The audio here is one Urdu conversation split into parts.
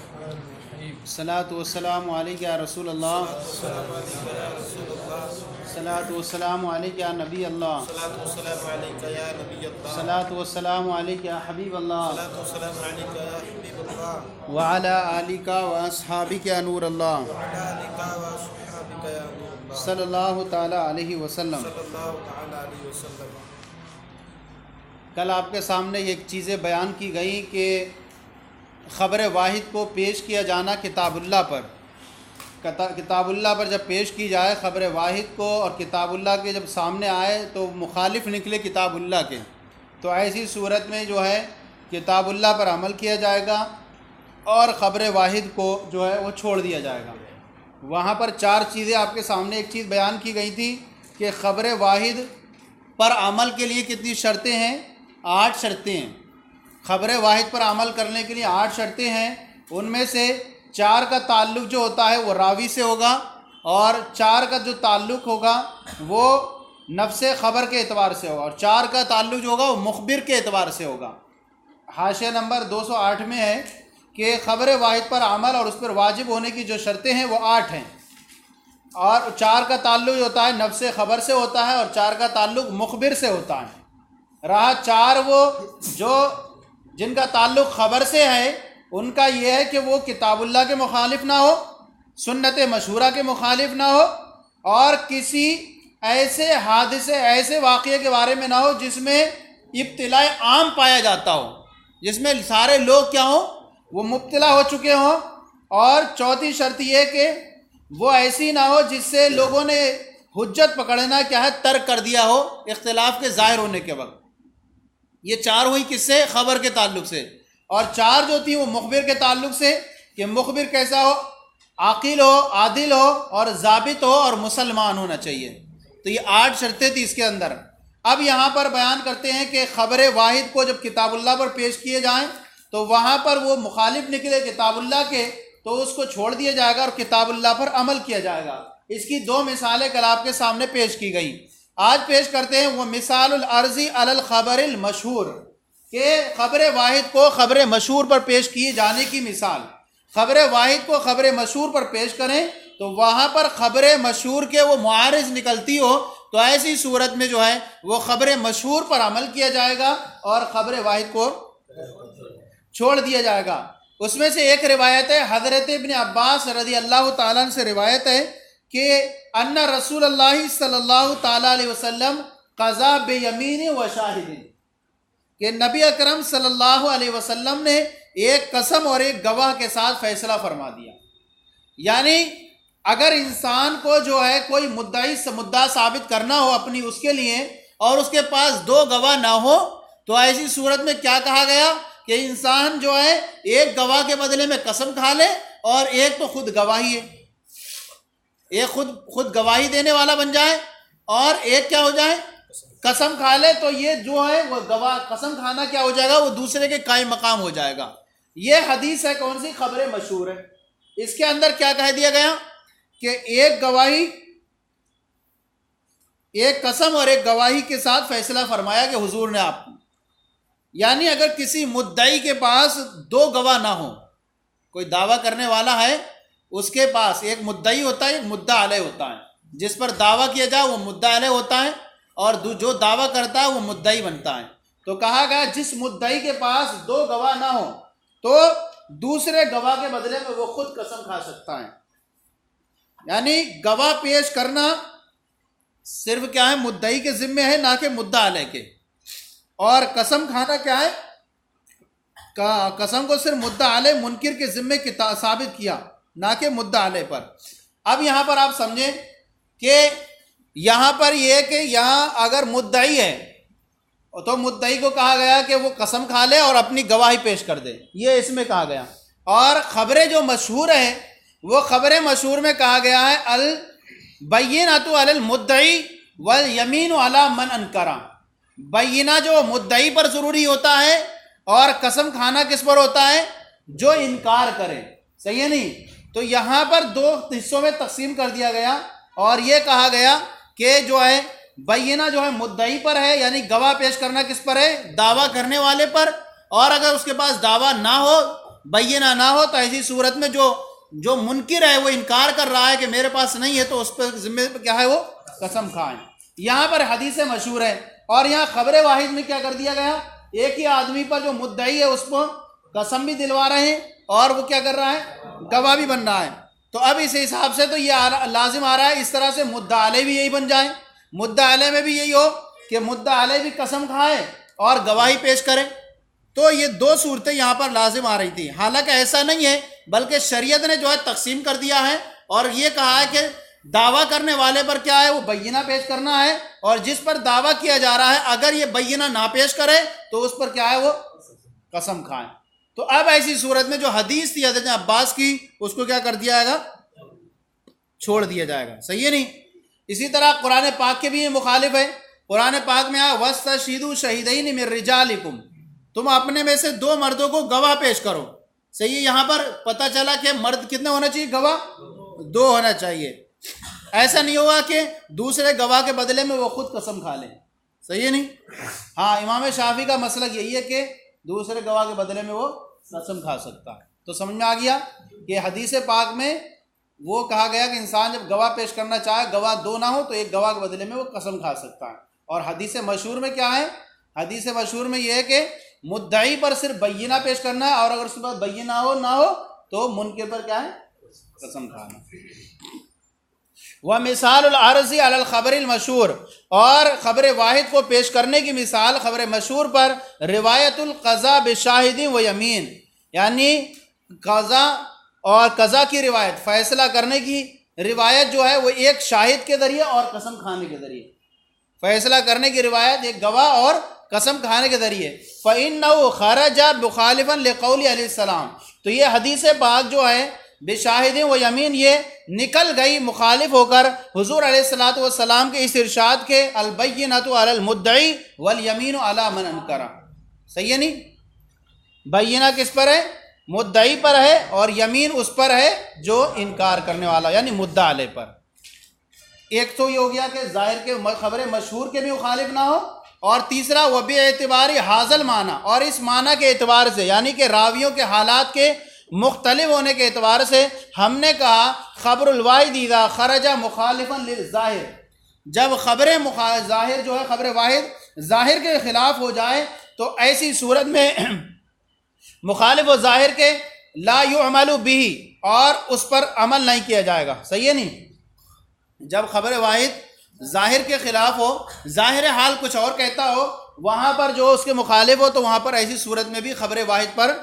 الصلاۃ والسلام علیک یا رسول اللہ، الصلاۃ والسلام علیک یا نبی اللہ، الصلاۃ والسلام علیک یا حبیب اللہ، وعلی آلک و اصحابک یا نور اللہ، صلی اللہ تعالی علیہ وسلم۔ کل آپ کے سامنے ایک چیزیں بیان کی گئی کہ خبر واحد کو پیش کیا جانا کتاب اللہ پر، کتاب اللہ پر جب پیش کی جائے خبر واحد کو اور کتاب اللہ کے جب سامنے آئے تو مخالف نکلے کتاب اللہ کے، تو ایسی صورت میں جو ہے کتاب اللہ پر عمل کیا جائے گا اور خبر واحد کو جو ہے وہ چھوڑ دیا جائے گا۔ وہاں پر چار چیزیں آپ کے سامنے ایک چیز بیان کی گئی تھی کہ خبر واحد پر عمل کے لیے کتنی شرطیں ہیں؟ 8 شرطیں ہیں۔ خبر واحد پر عمل کرنے کے لیے 8 شرطیں ہیں، ان میں سے 4 کا تعلق جو ہوتا ہے وہ راوی سے ہوگا، اور 4 کا جو تعلق ہوگا وہ نفس خبر کے اعتبار سے ہوگا، اور 4 کا تعلق جو ہوگا وہ مخبر کے اعتبار سے ہوگا۔ حاشیہ نمبر 208 میں ہے کہ خبر واحد پر عمل اور اس پر واجب ہونے کی جو شرطیں ہیں وہ 8 ہیں، اور 4 کا تعلق جو ہوتا ہے نفس خبر سے ہوتا ہے، اور 4 کا تعلق مخبر سے ہوتا ہے۔ رہا 4 وہ جو جن کا تعلق خبر سے ہے، ان کا یہ ہے کہ وہ کتاب اللہ کے مخالف نہ ہو، سنت مشہورہ کے مخالف نہ ہو، اور کسی ایسے حادثے ایسے واقعے کے بارے میں نہ ہو جس میں ابتلاء عام پایا جاتا ہو، جس میں سارے لوگ کیا ہوں وہ مبتلا ہو چکے ہوں۔ اور چوتھی شرط یہ کہ وہ ایسی نہ ہو جس سے لوگوں نے حجت پکڑنا کیا ہے ترک کر دیا ہو اختلاف کے ظاہر ہونے کے وقت۔ یہ 4 ہوئی کس سے؟ خبر کے تعلق سے، اور 4 جو تھی وہ مخبر کے تعلق سے، کہ مخبر کیسا ہو؟ عاقل ہو، عادل ہو، اور ضابط ہو، اور مسلمان ہونا چاہیے۔ تو یہ 8 شرطیں تھی اس کے اندر۔ اب یہاں پر بیان کرتے ہیں کہ خبر واحد کو جب کتاب اللہ پر پیش کیے جائیں تو وہاں پر وہ مخالف نکلے کتاب اللہ کے تو اس کو چھوڑ دیا جائے گا اور کتاب اللہ پر عمل کیا جائے گا۔ اس کی 2 مثالیں کل آپ کے سامنے پیش کی گئی۔ آج پیش کرتے ہیں وہ مثال العرضی علی الخبر المشہور، کہ خبر واحد کو خبر مشہور پر پیش کیے جانے کی مثال۔ خبر واحد کو خبر مشہور پر پیش کریں تو وہاں پر خبر مشہور کے وہ معارض نکلتی ہو تو ایسی صورت میں جو ہے وہ خبر مشہور پر عمل کیا جائے گا اور خبر واحد کو چھوڑ دیا جائے گا۔ اس میں سے ایک روایت ہے حضرت ابن عباس رضی اللہ تعالیٰ عنہ سے روایت ہے کہ ان رسول اللہ صلی اللہ تعالیٰ علیہ وسلم قضا بیمین و شاہد، کہ نبی اکرم صلی اللہ علیہ وسلم نے ایک قسم اور ایک گواہ کے ساتھ فیصلہ فرما دیا۔ یعنی اگر انسان کو جو ہے کوئی مدعا ثابت کرنا ہو اپنی اس کے لیے اور اس کے پاس 2 گواہ نہ ہو تو ایسی صورت میں کیا کہا گیا کہ انسان جو ہے ایک گواہ کے بدلے میں قسم کھا لے، اور ایک تو خود گواہی ہے، ایک خود گواہی دینے والا بن جائے، اور ایک کیا ہو جائے قسم کھا لے، تو یہ جو ہے وہ گواہ قسم کھانا کیا ہو جائے گا وہ دوسرے کے قائم مقام ہو جائے گا۔ یہ حدیث ہے کون سی؟ خبر مشہور ہے۔ اس کے اندر کیا کہہ دیا گیا کہ ایک گواہی، ایک قسم اور ایک گواہی کے ساتھ فیصلہ فرمایا کہ حضور نے آپ کو، یعنی اگر کسی مدعی کے پاس 2 گواہ نہ ہوں، کوئی دعویٰ کرنے والا ہے اس کے پاس ایک مدعی ہوتا ہے ایک مدعا علیہ ہوتا ہے، جس پر دعویٰ کیا جائے وہ مدعا علیہ ہوتا ہے اور جو دعویٰ کرتا ہے وہ مدعی بنتا ہے۔ تو کہا گیا جس مدعی کے پاس 2 گواہ نہ ہوں تو دوسرے گواہ کے بدلے میں وہ خود قسم کھا سکتا ہے۔ یعنی گواہ پیش کرنا صرف کیا ہے مدعی کے ذمے ہے، نہ کہ مدعا علیہ کے، اور قسم کھانا کیا ہے قسم کو صرف مدعا علیہ منکر کے ذمے ثابت کیا، نہ کہ مدعا علیہ پر۔ اب یہاں پر آپ سمجھیں کہ یہاں پر یہ کہ یہاں اگر مدعی ہے تو مدعی کو کہا گیا کہ وہ قسم کھا لے اور اپنی گواہی پیش کر دے، یہ اس میں کہا گیا۔ اور خبریں جو مشہور ہیں وہ خبر مشہور میں کہا گیا ہے البینۃ علی المدعی والیمین علی من انکر، بینہ جو مدعی پر ضروری ہوتا ہے اور قسم کھانا کس پر ہوتا ہے؟ جو انکار کرے، صحیح ہے نہیں؟ تو یہاں پر 2 حصوں میں تقسیم کر دیا گیا اور یہ کہا گیا کہ جو ہے بینہ جو ہے مدعی پر ہے، یعنی گواہ پیش کرنا کس پر ہے؟ دعویٰ کرنے والے پر، اور اگر اس کے پاس دعویٰ نہ ہو بینہ نہ ہو تو ایسی صورت میں جو منکر ہے وہ انکار کر رہا ہے کہ میرے پاس نہیں ہے تو اس پر ذمہ پہ کیا ہے وہ قسم کھائیں. یہاں پر حدیث مشہور ہے اور یہاں خبر واحد میں کیا کر دیا گیا, ایک ہی آدمی پر جو مدعی ہے اس کو قسم بھی دلوا رہے ہیں اور وہ کیا کر رہا ہے, گواہ بھی بن رہا ہے. تو اب اس حساب سے تو یہ لازم آ رہا ہے اس طرح سے مدعا علیہ بھی یہی بن جائے, مدعا علیہ میں بھی یہی ہو کہ مدعا علیہ بھی قسم کھائے اور گواہی پیش کرے. تو یہ دو صورتیں یہاں پر لازم آ رہی تھی. حالانکہ ایسا نہیں ہے, بلکہ شریعت نے جو ہے تقسیم کر دیا ہے اور یہ کہا ہے کہ دعویٰ کرنے والے پر کیا ہے وہ بینہ پیش کرنا ہے, اور جس پر دعویٰ کیا جا رہا ہے اگر یہ بینہ نہ پیش کرے تو اس پر کیا ہے وہ قسم کھائیں. تو اب ایسی صورت میں جو حدیث تھی حضرت عباس کی اس کو کیا کر دیا جائے گا, چھوڑ دیا جائے گا. صحیح ہے نہیں. اسی طرح قرآن پاک کے بھی یہ مخالف ہے. قرآن پاک میں آیا وَاسْتَشْهِدُوا شَهِدَيْنِ مِن رِجَالِكُمْ, تم اپنے میں سے 2 مردوں کو گواہ پیش کرو. صحیح ہے, یہاں پر پتہ چلا کہ مرد کتنے ہونا چاہیے, گواہ 2 ہونا چاہیے. ایسا نہیں ہوگا کہ دوسرے گواہ کے بدلے میں وہ خود قسم کھا لیں. صحیح ہے نہیں. ہاں, امام شافعی کا مسلک یہی ہے کہ دوسرے گواہ کے بدلے میں وہ قسم کھا سکتا ہے. تو سمجھ میں آ گیا کہ حدیث پاک میں وہ کہا گیا کہ انسان جب گواہ پیش کرنا چاہے, گواہ 2 نہ ہو تو ایک گواہ کے بدلے میں وہ قسم کھا سکتا ہے. اور حدیث مشہور میں کیا ہے, حدیث مشہور میں یہ ہے کہ مدعی پر صرف بینہ پیش کرنا ہے, اور اگر اس کے بعد بینہ نہ ہو تو منکر پر کیا ہے, قسم کھانا. وَمِثَالُ الْعَرْضِ عَلَى الْخَبَرِ الْمَشْهُورِ, اور خبر واحد کو پیش کرنے کی مثال خبر مشہور پر روایت القضاء بشاہد و یمین, یعنی قضا اور قضا کی روایت, فیصلہ کرنے کی روایت جو ہے وہ ایک شاہد کے ذریعے اور قسم کھانے کے ذریعے. فیصلہ کرنے کی روایت ایک گواہ اور قسم کھانے کے ذریعے. فَإِنَّهُ خَرَجَ مُخَالِفًا لِقَوْلِ علیہ السلام, تو یہ حدیث پاک جو ہے بشاہد و یمین یہ نکل گئی مخالف ہو کر حضور علیہ الصلوۃ والسلام کے اس ارشاد کے البینۃ علی المدعی والیمین علی من انکر. صحیح ہے نہیں. بینہ کس پر ہے, مدعی پر ہے, اور یمین اس پر ہے جو انکار کرنے والا یعنی مدعا علیہ پر. ایک تو یہ ہو گیا کہ ظاہر کے خبر مشہور کے بھی مخالف نہ ہو, اور تیسرا وہ بھی اعتباری حاصل معنی, اور اس معنی کے اعتبار سے یعنی کہ راویوں کے حالات کے مختلف ہونے کے اعتبار سے ہم نے کہا خبر الواحد اذا خرج مخالفا للظاہر, جب خبر ظاہر جو ہے خبر واحد ظاہر کے خلاف ہو جائے تو ایسی صورت میں مخالف و ظاہر کے لا یعمل به, اور اس پر عمل نہیں کیا جائے گا. صحیح ہے نہیں. جب خبر واحد ظاہر کے خلاف ہو, ظاہر حال کچھ اور کہتا ہو, وہاں پر جو اس کے مخالف ہو تو وہاں پر ایسی صورت میں بھی خبر واحد پر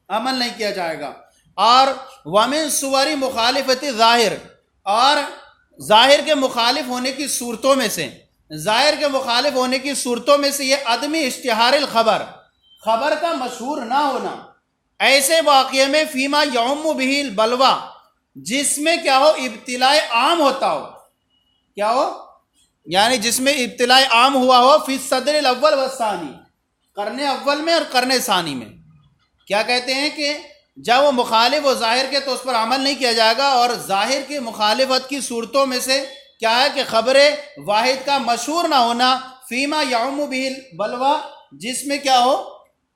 عمل نہیں کیا جائے گا. اور وَمِن صُوَرِ مُخَالِفَةِ ظاہر, اور ظاہر کے مخالف ہونے کی صورتوں میں سے, ظاہر کے مخالف ہونے کی صورتوں میں سے یہ عدمی اشتہار الخبر, خبر کا مشہور نہ ہونا ایسے واقعے میں فیما یعم بہ البلوہ, جس میں کیا ہو ابتلاء عام ہوتا ہو, کیا ہو یعنی جس میں ابتلاء عام ہوا ہو فی الصدر الاول والثانی, قرن اول میں اور قرن ثانی میں. کیا کہتے ہیں کہ جب وہ مخالف و ظاہر کے تو اس پر عمل نہیں کیا جائے گا, اور ظاہر کی مخالفت کی صورتوں میں سے کیا ہے کہ خبر واحد کا مشہور نہ ہونا فیما یعم بہ البلوہ, جس میں کیا ہو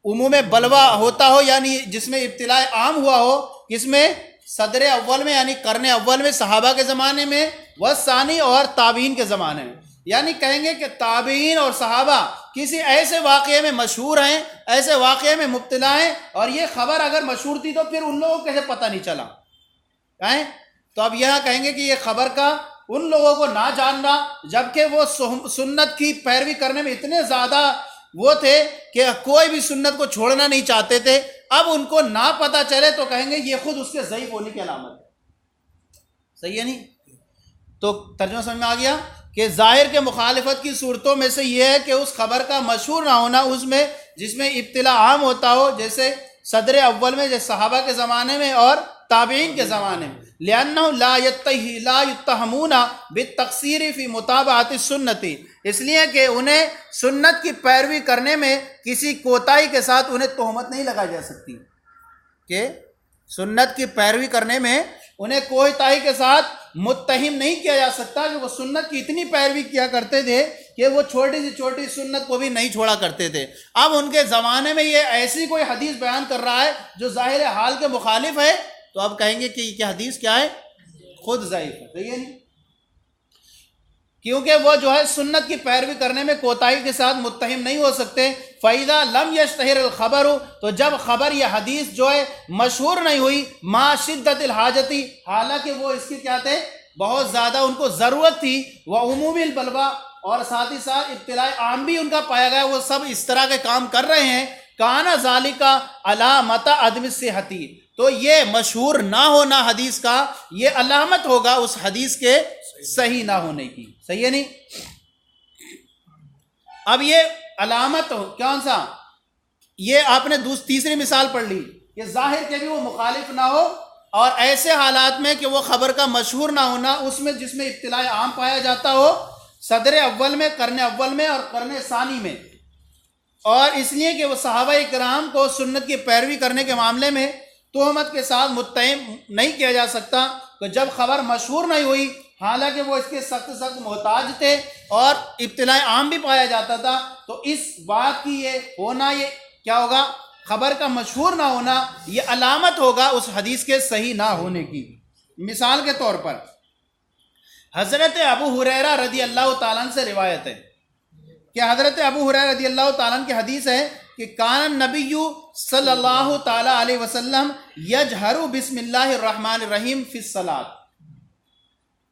عموم بلوہ ہوتا ہو, یعنی جس میں ابتلاء عام ہوا ہو, کس میں صدر اول میں یعنی قرن اول میں صحابہ کے زمانے میں, والثانی اور تابعین کے زمانے میں. یعنی کہیں گے کہ تابعین اور صحابہ کسی ایسے واقعے میں مشہور ہیں, ایسے واقعے میں مبتلا ہیں, اور یہ خبر اگر مشہور تھی تو پھر ان لوگوں کو کیسے پتہ نہیں چلا. تو اب یہاں کہیں گے کہ یہ خبر کا ان لوگوں کو نہ جاننا, جبکہ وہ سنت کی پیروی کرنے میں اتنے زیادہ وہ تھے کہ کوئی بھی سنت کو چھوڑنا نہیں چاہتے تھے, اب ان کو نہ پتہ چلے تو کہیں گے یہ خود اس کے ضعیف ہونے کی علامت ہے. صحیح ہے نہیں. تو ترجمہ سمجھ میں آ گیا کہ ظاہر کے مخالفت کی صورتوں میں سے یہ ہے کہ اس خبر کا مشہور نہ ہونا اس میں جس میں ابتلاء عام ہوتا ہو, جیسے صدر اول میں, جیسے صحابہ کے زمانے میں اور تابعین کے زمانے میں. لِأَنَّهُ لَا يُتَّهَمُونَ بِالتَّقْصِيرِ فِي مُتَابَعَةِ السُّنَّةِ, اس لیے کہ انہیں سنت کی پیروی کرنے میں کسی کوتاہی کے ساتھ انہیں تہمت نہیں لگائی جا سکتی, کہ سنت کی پیروی کرنے میں انہیں کوئی تاہی کے ساتھ متہم نہیں کیا جا سکتا کہ وہ سنت کی اتنی پیروی کیا کرتے تھے کہ وہ چھوٹی سی چھوٹی سنت کو بھی نہیں چھوڑا کرتے تھے۔ اب ان کے زمانے میں یہ ایسی کوئی حدیث بیان کر رہا ہے جو ظاہر حال کے مخالف ہے، تو اب کہیں گے کہ یہ حدیث کیا ہے؟ خود ضعیف ہے، صحیح ہے نہیں؟ کیونکہ وہ جو ہے سنت کی پیروی کرنے میں کوتاہی کے ساتھ متہم نہیں ہو سکتے۔ فَإِذَا لَمْ يَشْتَهِرِ الْخَبَرُ، تو جب خبر یہ حدیث جو ہے مشہور نہیں ہوئی، مَا شِدَّةِ الْحَاجَةِ، حالانکہ وہ اس کی کیا تھے؟ بہت زیادہ ان کو ضرورت تھی، وَعُمُومِ الْبَلْوَى، اور ساتھ ہی ساتھ ابتلاء عام بھی ان کا پایا گیا، وہ سب اس طرح کے کام کر رہے ہیں، کَانَ ذَلِكَ عَلَامَةَ عَدْمِ الصِّحَةِ، تو یہ مشہور نہ ہونا حدیث کا یہ علامت ہوگا اس حدیث کے صحیح نہ ہونے کی، صحیح ہے نہیں؟ اب یہ علامت کون سا؟ یہ آپ نے تیسری مثال پڑھ لی کہ ظاہر کے بھی وہ مخالف نہ ہو، اور ایسے حالات میں کہ وہ خبر کا مشہور نہ ہونا، اس میں جس میں ابتلاء عام پایا جاتا ہو، صدر اول میں، قرن اول میں اور قرن ثانی میں، اور اس لیے کہ وہ صحابہ کرام کو سنت کی پیروی کرنے کے معاملے میں تہمت کے ساتھ متہم نہیں کیا جا سکتا، تو جب خبر مشہور نہیں ہوئی، حالانکہ وہ اس کے سخت محتاج تھے اور ابتلاء عام بھی پایا جاتا تھا، تو اس بات کی یہ ہونا، یہ کیا ہوگا؟ خبر کا مشہور نہ ہونا یہ علامت ہوگا اس حدیث کے صحیح نہ ہونے کی۔ مثال کے طور پر حضرت ابو ہریرہ رضی اللہ تعالیٰ عنہ سے روایت ہے کہ حضرت ابو ہریرہ رضی اللہ تعالیٰ عنہ کی حدیث ہے کہ کان النبی صلی اللہ تعالیٰ علیہ وسلم یجہر بسم اللہ الرحمن الرحیم فی الصلاۃ،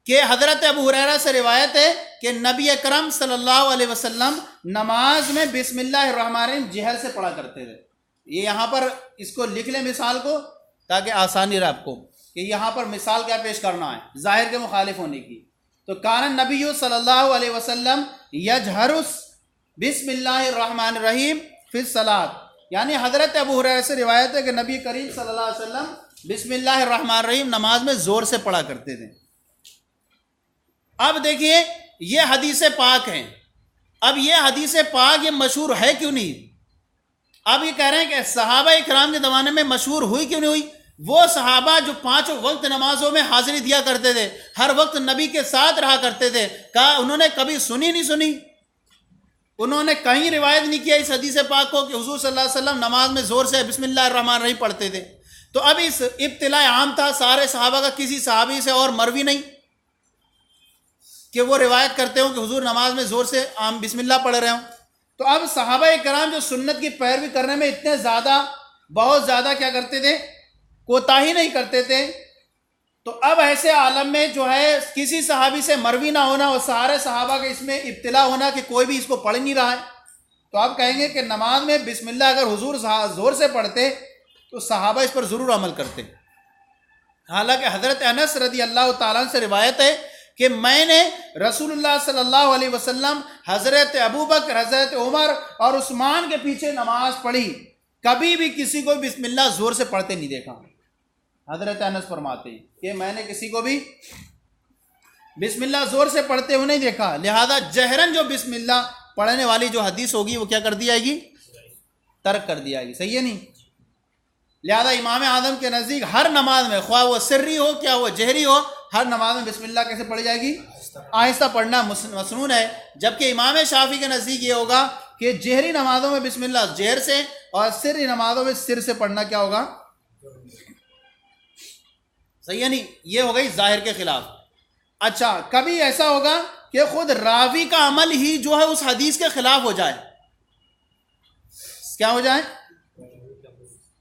کہ حضرت ابو ہریرہ سے روایت ہے کہ نبی اکرم صلی اللہ علیہ وسلم نماز میں بسم اللہ الرحمن الرحیم جہر سے پڑھا کرتے تھے۔ یہ یہاں پر اس کو لکھ لیں مثال کو، تاکہ آسانی رہے آپ کو کہ یہاں پر مثال کیا پیش کرنا ہے ظاہر کے مخالف ہونے کی۔ تو کان النبی صلی اللہ علیہ وسلم یجہر بسم اللہ الرحمن الرحیم فی الصلاۃ، یعنی حضرت ابو ہریرہ سے روایت ہے کہ نبی کریم صلی اللہ علیہ وسلم بسم اللہ الرحمن الرحیم نماز میں زور سے پڑھا کرتے تھے۔ اب دیکھیے یہ حدیث پاک ہیں، اب یہ حدیث پاک یہ مشہور ہے کیوں نہیں؟ اب یہ کہہ رہے ہیں کہ صحابہ اکرام کے زمانے میں مشہور ہوئی کیوں نہیں ہوئی؟ وہ صحابہ جو 5 وقت نمازوں میں حاضری دیا کرتے تھے، ہر وقت نبی کے ساتھ رہا کرتے تھے، کہا انہوں نے کبھی سنی نہیں سنی؟ انہوں نے کہیں روایت نہیں کیا اس حدیث پاک کو کہ حضور صلی اللہ علیہ وسلم نماز میں زور سے بسم اللہ الرحمن الرحیم پڑھتے تھے؟ تو اب اس ابتلاء عام تھا سارے صحابہ کا، کسی صحابی سے اور مروی نہیں کہ وہ روایت کرتے ہوں کہ حضور نماز میں زور سے عام بسم اللہ پڑھ رہے ہوں۔ تو اب صحابہ کرام جو سنت کی پیروی کرنے میں اتنے زیادہ بہت زیادہ کیا کرتے تھے؟ کوتاہی نہیں کرتے تھے، تو اب ایسے عالم میں جو ہے کسی صحابی سے مروی نہ ہونا اور سارے صحابہ کے اس میں ابتلا ہونا کہ کوئی بھی اس کو پڑھ نہیں رہا ہے، تو آپ کہیں گے کہ نماز میں بسم اللہ اگر حضور زور سے پڑھتے تو صحابہ اس پر ضرور عمل کرتے۔ حالانکہ حضرت انس رضی اللہ تعالیٰ سے روایت ہے کہ میں نے رسول اللہ صلی اللہ علیہ وسلم، حضرت ابو بکر، حضرت عمر اور عثمان کے پیچھے نماز پڑھی، کبھی بھی کسی کو بسم اللہ زور سے پڑھتے نہیں دیکھا۔ حضرت انس فرماتے ہیں کہ میں نے کسی کو بھی بسم اللہ زور سے پڑھتے ہوئے نہیں دیکھا، لہذا جہرن جو بسم اللہ پڑھنے والی جو حدیث ہوگی وہ کیا کر دی جائے گی؟ ترک کر دی جائے گی، صحیح ہے نہیں؟ لہذا امام اعظم کے نزدیک ہر نماز میں، خواہ وہ سری ہو کیا وہ جہری ہو، ہر نماز میں بسم اللہ کیسے پڑھی جائے گی؟ آہستہ پڑھنا مسنون ہے۔ جبکہ امام شافعی کے نزدیک یہ ہوگا کہ جہری نمازوں میں بسم اللہ جہر سے اور سری نمازوں میں سر سے پڑھنا کیا ہوگا؟ صحیح ہے نہیں؟ یہ ہو گئی ظاہر کے خلاف۔ اچھا، کبھی ایسا ہوگا کہ خود راوی کا عمل ہی جو ہے اس حدیث کے خلاف ہو جائے، کیا ہو جائے؟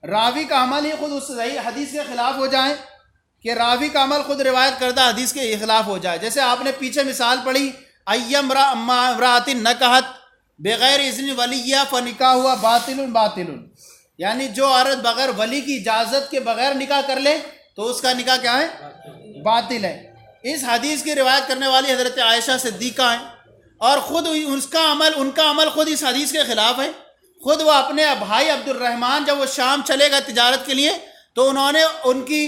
راوی کا عمل ہی خود اس صحیح حدیث کے خلاف ہو جائے، کہ راوی کا عمل خود روایت کردہ حدیث کے خلاف ہو جائے۔ جیسے آپ نے پیچھے مثال پڑھی، ایم امرأۃ نکحت بغیر اذن ولیہ فنکاحها باطل باطل، یعنی جو عورت بغیر ولی کی اجازت کے بغیر نکاح کر لے تو اس کا نکاح کیا ہے؟ باطل ہے۔ اس حدیث کی روایت کرنے والی حضرت عائشہ صدیقہ ہیں، اور خود ان کا عمل خود اس حدیث کے خلاف ہے۔ خود وہ اپنے بھائی عبد الرحمن جب وہ شام چلے گئے تجارت کے لیے، تو انہوں نے ان کی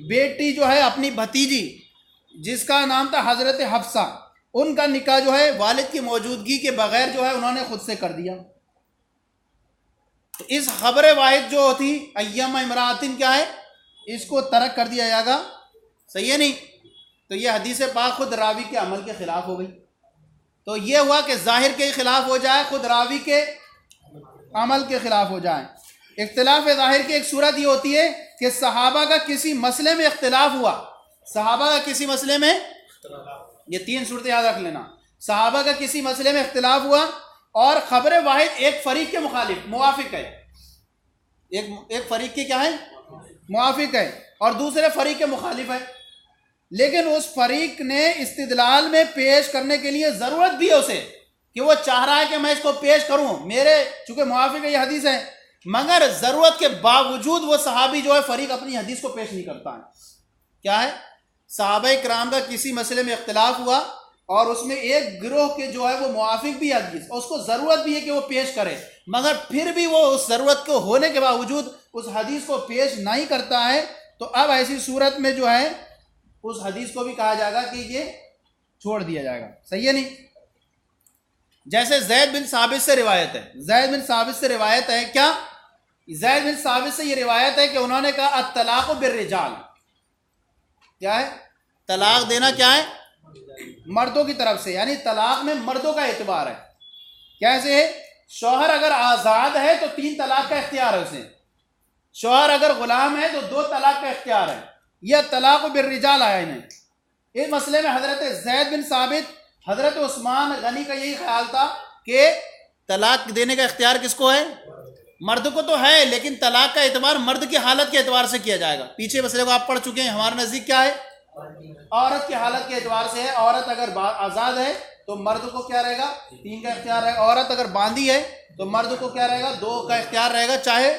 بیٹی جو ہے اپنی بھتیجی جس کا نام تھا حضرت حفصہ، ان کا نکاح جو ہے والد کی موجودگی کے بغیر جو ہے انہوں نے خود سے کر دیا۔ تو اس خبر واحد جو تھی ایم امراتن کیا ہے؟ اس کو ترک کر دیا جائے گا، صحیح ہے نہیں؟ تو یہ حدیث پاک خود راوی کے عمل کے خلاف ہو گئی۔ تو یہ ہوا کہ ظاہر کے خلاف ہو جائے، خود راوی کے عمل کے خلاف ہو جائے۔ اختلاف ظاہر کی ایک صورت یہ ہوتی ہے کہ صحابہ کا کسی مسئلے میں اختلاف ہوا، صحابہ کا کسی مسئلے میں، یہ 3 صورتیں یاد رکھ لینا، صحابہ کا کسی مسئلے میں اختلاف ہوا اور خبر واحد ایک فریق کے مخالف موافق ہے، ایک فریق کی کیا ہے، موافق ہے، اور دوسرے فریق کے مخالف ہے، لیکن اس فریق نے استدلال میں پیش کرنے کے لیے ضرورت بھی ہے اسے کہ وہ چاہ رہا ہے کہ میں اس کو پیش کروں، میرے چونکہ موافق ہے، یہ حدیث ہے، مگر ضرورت کے باوجود وہ صحابی جو ہے فریق اپنی حدیث کو پیش نہیں کرتا ہے۔ کیا ہے؟ صحابہ کرام کا کسی مسئلے میں اختلاف ہوا اور اس میں ایک گروہ کے جو ہے وہ موافق بھی حدیث، اور اس کو ضرورت بھی ہے کہ وہ پیش کرے، مگر پھر بھی وہ اس ضرورت کو ہونے کے باوجود اس حدیث کو پیش نہیں کرتا ہے، تو اب ایسی صورت میں جو ہے اس حدیث کو بھی کہا جائے گا کہ یہ چھوڑ دیا جائے گا۔ صحیح ہے نہیں؟ جیسے زید بن ثابت سے روایت ہے، زید بن ثابت سے روایت ہے، کیا زید بن ثابت سے یہ روایت ہے کہ انہوں نے کہا الطلاق بالرجال، کیا ہے؟ طلاق دینا کیا ہے؟ مردوں کی طرف سے، یعنی طلاق میں مردوں کا اعتبار ہے۔ کیسے ہے؟ شوہر اگر آزاد ہے تو 3 طلاق کا اختیار ہے اسے، شوہر اگر غلام ہے تو 2 طلاق کا اختیار ہے۔ یہ طلاق بالرجال آیا انہیں۔ اس مسئلے میں حضرت زید بن ثابت، حضرت عثمان غنی کا یہی خیال تھا کہ طلاق دینے کا اختیار کس کو ہے؟ مرد کو تو ہے، لیکن طلاق کا اعتبار مرد کی حالت کے اعتبار سے کیا جائے گا۔ پیچھے مسئلے کو آپ پڑھ چکے ہیں، ہمارے نزدیک کیا ہے؟ عورت کی حالت کے اعتبار سے ہے۔ عورت اگر آزاد ہے تو مرد کو کیا رہے گا؟ 3 کا اختیار رہے گا۔ عورت اگر باندھی ہے تو مرد کو کیا رہے گا؟ 2 کا اختیار رہے گا، چاہے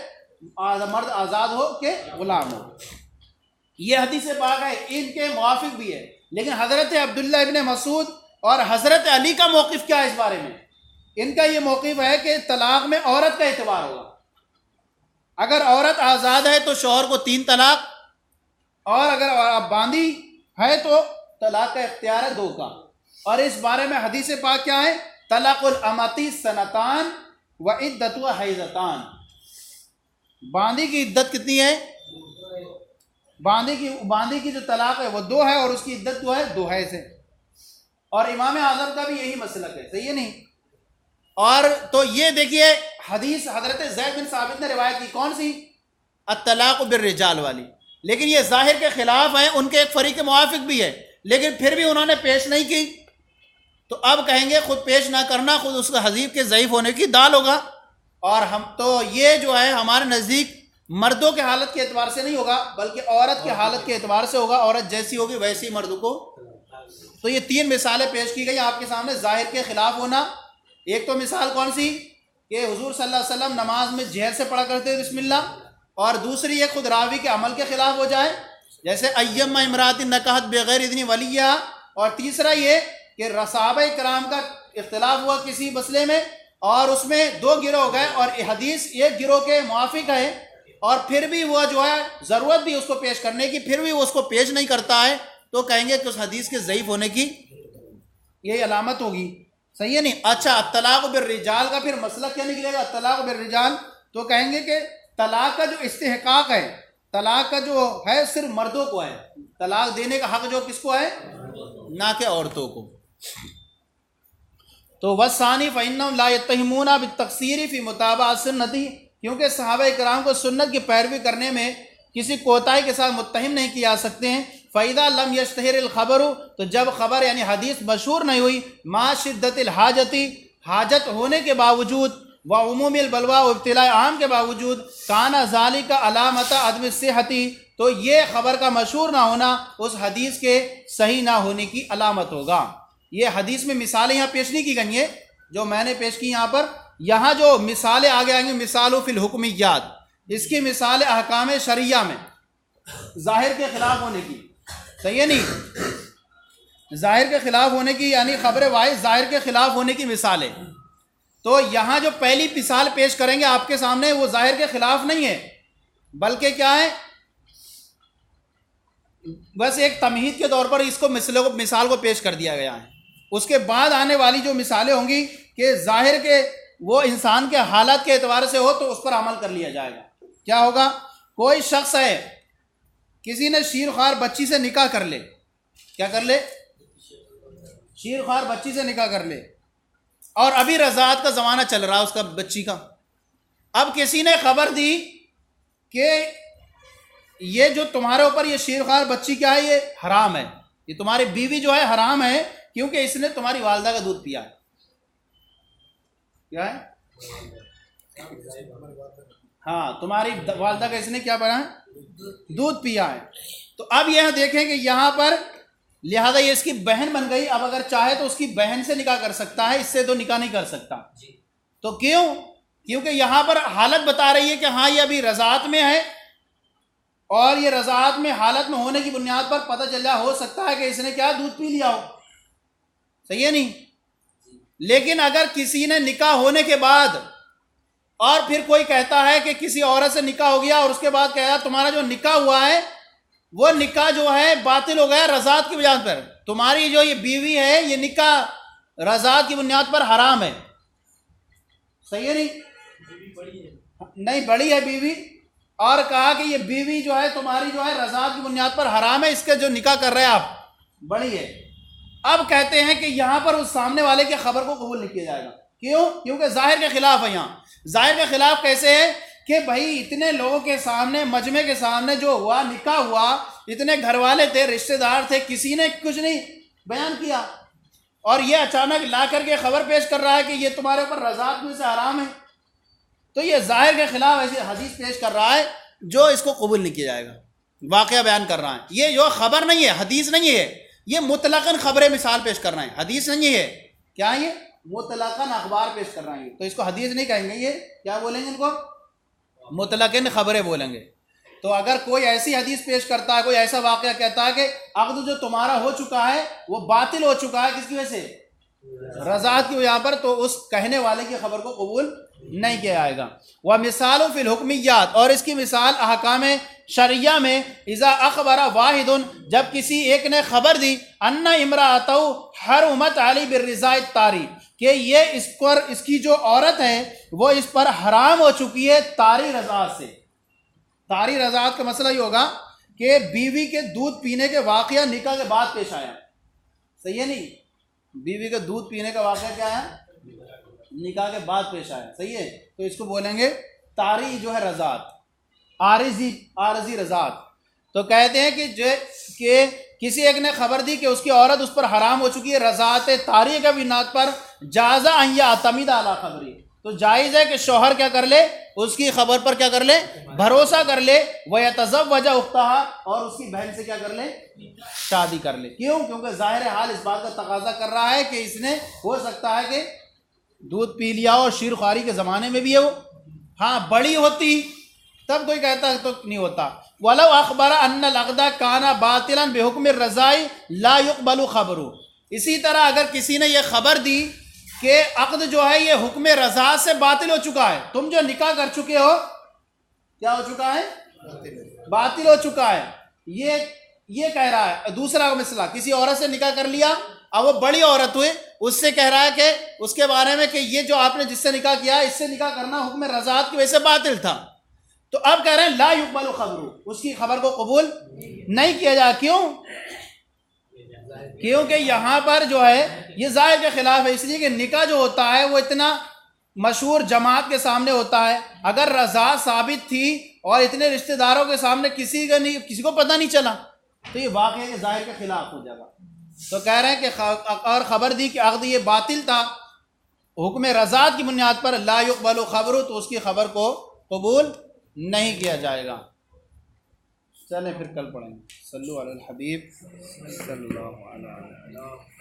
مرد آزاد ہو کہ غلام ہو۔ یہ حدیث پاک ہے، ان کے موافق بھی ہے، لیکن حضرت عبداللہ ابن مسعود اور حضرت علی کا موقف کیا ہے اس بارے میں؟ ان کا یہ موقف ہے کہ طلاق میں عورت کا اعتبار ہوگا۔ اگر عورت آزاد ہے تو شوہر کو 3 طلاق، اور اگر باندھی ہے تو طلاق کا اختیار ہے 2 کا۔ اور اس بارے میں حدیث پاک کیا ہے؟ طلاق الامتی سنتان و عدتها حیضتان، باندھی کی عدت کتنی ہے؟ باندھی کی جو طلاق ہے وہ 2 ہے، اور اس کی عدت جو ہے 2 حیض ہے۔ اور امام اعظم کا بھی یہی مسلک ہے۔ صحیح ہے نہیں؟ اور تو یہ دیکھیے حدیث حضرت زید بن ثابت نے روایت کی، کون سی؟ الطلاق بالرجال والی، لیکن یہ ظاہر کے خلاف ہیں، ان کے ایک فریق کے موافق بھی ہے، لیکن پھر بھی انہوں نے پیش نہیں کی، تو اب کہیں گے خود پیش نہ کرنا خود اس کا حدیث کے ضعیف ہونے کی دال ہوگا۔ اور ہم تو یہ جو ہے ہمارے نزدیک مردوں کے حالت کے اعتبار سے نہیں ہوگا، بلکہ عورت کے حالت کے اعتبار سے ہوگا، عورت جیسی ہوگی ویسی مرد کو۔ تو یہ 3 مثالیں پیش کی گئی آپ کے سامنے ظاہر کے خلاف ہونا۔ ایک تو مثال کون سی؟ کہ حضور صلی اللہ علیہ وسلم نماز میں جہر سے پڑھا کرتے تھے بسم اللہ، اور دوسری یہ خود راوی کے عمل کے خلاف ہو جائے، جیسے ایما امرات نکحت بغیر اذن ولیہ، اور تیسرا یہ کہ صحابہ کرام کا اختلاف ہوا کسی مسئلے میں اور اس میں 2 گروہ ہو گئے، اور حدیث ایک گروہ کے موافق ہے، اور پھر بھی وہ جو ہے ضرورت بھی اس کو پیش کرنے کی، پھر بھی وہ اس کو پیش نہیں کرتا ہے، تو کہیں گے کہ اس حدیث کے ضعیف ہونے کی یہی علامت ہوگی۔ صحیح ہے نہیں؟ اچھا، الطلاق بالرجال کا پھر مسئلہ کیا نکلے گا؟ الطلاق بالرجال تو کہیں گے کہ طلاق کا جو استحقاق ہے، طلاق کا جو ہے صرف مردوں کو ہے، طلاق دینے کا حق جو کس کو ہے؟ نہ کہ عورتوں کو۔ تو وَالثَّانِي فَإِنَّهُمْ لَا يَتَّهِمُونَ بِالتَّقْصِيرِ فِي مُتَابَعَةِ السُّنَّةِ، کیونکہ صحابہ کرام کو سنت کی پیروی کرنے میں کسی کوتاہی کے ساتھ متہم نہیں کیا جا سکتے ہیں۔ فَإِذَا لَمْ يَشْتَهِرِ الْخَبَرُ، تو جب خبر یعنی حدیث مشہور نہیں ہوئی، مَا شِدَّةِ الْحَاجَةِ، حاجت ہونے کے باوجود، وعموم البلوا، ابتلاء عام کے باوجود، کانا ذالک علامت عدم الصحۃ، تو یہ خبر کا مشہور نہ ہونا اس حدیث کے صحیح نہ ہونے کی علامت ہوگا۔ یہ حدیث میں مثالیں یہاں پیش نہیں کی گئی ہیں جو میں نے پیش کی یہاں پر، یہاں جو مثالیں آگے آئیں گی، مثال فی الحکمیات، اس کی مثال احکام شرعیہ میں ظاہر کے خلاف ہونے کی۔ صحیح ہے نہیں؟ ظاہر کے خلاف ہونے کی، یعنی خبر واحد ظاہر کے خلاف ہونے کی مثالیں۔ تو یہاں جو پہلی مثال پیش کریں گے آپ کے سامنے، وہ ظاہر کے خلاف نہیں ہے، بلکہ کیا ہے؟ بس ایک تمہید کے طور پر اس کو مثال کو پیش کر دیا گیا ہے۔ اس کے بعد آنے والی جو مثالیں ہوں گی کہ ظاہر کے وہ انسان کے حالات کے اعتبار سے ہو تو اس پر عمل کر لیا جائے گا۔ کیا ہوگا؟ کوئی شخص ہے، کسی نے شیرخوار بچی سے نکاح کر لے، کیا کر لے؟ شیرخوار بچی سے نکاح کر لے، اور ابھی رضاعت کا زمانہ چل رہا اس کا بچی کا، اب کسی نے خبر دی کہ یہ جو تمہارے اوپر یہ شیرخوار بچی کیا ہے، یہ حرام ہے، یہ تمہاری بیوی جو ہے حرام ہے کیونکہ اس نے تمہاری والدہ کا دودھ پیا ہے. کیا ہے؟ ہاں، تمہاری والدہ کا اس نے کیا بنا ہے؟ دودھ پیا ہے. تو اب یہ دیکھیں کہ یہاں پر لہذا یہ اس کی بہن بن گئی. اب اگر چاہے تو اس کی بہن سے نکاح کر سکتا ہے، اس سے تو نکاح نہیں کر سکتا. تو کیوں؟ کیونکہ یہاں پر حالت بتا رہی ہے کہ ہاں یہ ابھی رضاعت میں ہے، اور یہ رضاعت میں حالت میں ہونے کی بنیاد پر پتہ چل جائے، ہو سکتا ہے کہ اس نے کیا دودھ پی لیا ہو. صحیح ہے نہیں؟ لیکن اگر کسی نے نکاح ہونے کے بعد اور پھر کوئی کہتا ہے کہ کسی عورت سے نکاح ہو گیا اور اس کے بعد کہا تمہارا جو نکاح ہوا ہے وہ نکاح جو ہے باطل ہو گیا رضاعت کی بنیاد پر، تمہاری جو یہ بیوی ہے یہ نکاح رضاعت کی بنیاد پر حرام ہے. صحیح ہے نہیں؟ نہیں، بڑی ہے بیوی، اور کہا کہ یہ بیوی جو ہے تمہاری جو ہے رضاعت کی بنیاد پر حرام ہے، اس کے جو نکاح کر رہے ہیں آپ بڑی ہے. اب کہتے ہیں کہ یہاں پر اس سامنے والے کی خبر کو قبول نہیں کیا جائے گا. کیوں؟ کیونکہ ظاہر کے خلاف ہے. یہاں ظاہر کے خلاف کیسے ہے کہ بھائی اتنے لوگوں کے سامنے، مجمع کے سامنے جو ہوا، نکاح ہوا، اتنے گھر والے تھے، رشتہ دار تھے، کسی نے کچھ نہیں بیان کیا، اور یہ اچانک لا کر کے خبر پیش کر رہا ہے کہ یہ تمہارے اوپر رضاعت میں سے حرام ہے. تو یہ ظاحر کے خلاف ایسی حدیث پیش کر رہا ہے جو اس کو قبول نہیں کیا جائے گا. واقعہ بیان کر رہا ہے، یہ جو خبر نہیں ہے، حدیث نہیں ہے، یہ مطلقاً خبریں مثال پیش کر رہے ہیں، حدیث نہیں ہے. کیا یہ مطلقاً اخبار پیش کر رہے ہیں، تو اس کو حدیث نہیں کہیں گے، یہ کیا بولیں گے؟ ان کو مطلقاً خبریں بولیں گے. تو اگر کوئی ایسی حدیث پیش کرتا ہے، کوئی ایسا واقعہ کہتا ہے کہ عقد جو تمہارا ہو چکا ہے وہ باطل ہو چکا ہے، کس کی وجہ سے؟ رضاعت کی وجہ پر، تو اس کہنے والے کی خبر کو قبول نہیں کیا جائے گا. وَمِثَالُ فِي الْحُكْمِيَّاتِ، اور اس کی مثال احکام شرعیہ میں، اذا اخبر واحد، جب کسی ایک نے خبر دی، ان امرأتہ حرمت علی بالرضاء الطاری، کہ یہ اس پر، اس کی جو عورت ہے وہ اس پر حرام ہو چکی ہے طاری رضاعت سے. طاری رضاعت کا مسئلہ یہ ہوگا کہ بیوی کے دودھ پینے کے واقعہ نکاح کے بعد پیش آیا. صحیح ہے نہیں؟ بیوی کے دودھ پینے کا واقعہ کیا ہے؟ نکاح کے بعد پیش آیا. صحیح ہے؟ تو اس کو بولیں گے طاری جو ہے رضاعت، عارضی رضاعت. تو کہتے ہیں کہ کسی ایک نے خبر دی کہ اس کی عورت اس پر حرام ہو چکی ہے رضاعت طاری کا بنیاد پر، جازا ان یعتمد علی خبری، تو جائز ہے کہ شوہر کیا کر لے، اس کی خبر پر کیا کر لے، بھروسہ کر لے، وَيَتَزَوَّجَ أُخْتَهَا، اور اس کی بہن سے کیا کر لے، شادی کر لے. کیوں؟ کیونکہ ظاہر حال اس بات کا تقاضا کر رہا ہے کہ اس نے، ہو سکتا ہے کہ دودھ پی لیا اور شیر خواری کے زمانے میں بھی ہے وہ. ہاں بڑی ہوتی تب کوئی کہتا ہے تو نہیں ہوتا. وَلَوْ أَخْبَرَ أَنَّ الْعَقْدَ كَانَ بَاطِلًا بِحُكْمِ الرَّضَاعِ لَا يُقْبَلُ خَبْرُهُ. اسی طرح اگر کسی نے یہ خبر دی کہ عقد جو ہے یہ حکم رضاعت سے باطل ہو چکا ہے، تم جو نکاح کر چکے ہو کیا ہو چکا ہے؟ باطل ہو چکا ہے، یہ کہہ رہا ہے. دوسرا مسئلہ، کسی عورت سے نکاح کر لیا، اب وہ بڑی عورت ہوئی، اس سے کہہ رہا ہے کہ اس کے بارے میں کہ یہ جو آپ نے جس سے نکاح کیا، اس سے نکاح کرنا حکم رضاعت کی وجہ سے باطل تھا. تو اب کہہ رہے ہیں لا یقبل خبرو، اس کی خبر کو قبول نہیں کیا جائے. کیوں؟ کیونکہ یہاں پر جو ہے یہ ظاہر کے خلاف ہے، اس لیے کہ نکاح جو ہوتا ہے وہ اتنا مشہور جماعت کے سامنے ہوتا ہے. اگر رضاعت ثابت تھی اور اتنے رشتہ داروں کے سامنے کسی کو پتہ نہیں چلا تو یہ واقعہ کے ظاہر کے خلاف ہو جائے گا. تو کہہ رہے ہیں کہ اور خبر دی کہ عقد یہ باطل تھا حکم رضاعت کی بنیاد پر، لا یقبل خبرو، تو اس کی خبر کو قبول نہیں کیا جائے گا. چلیں پھر کل پڑھیں گے. صلو علی الحبیب صلی اللہ علیہ وسلم.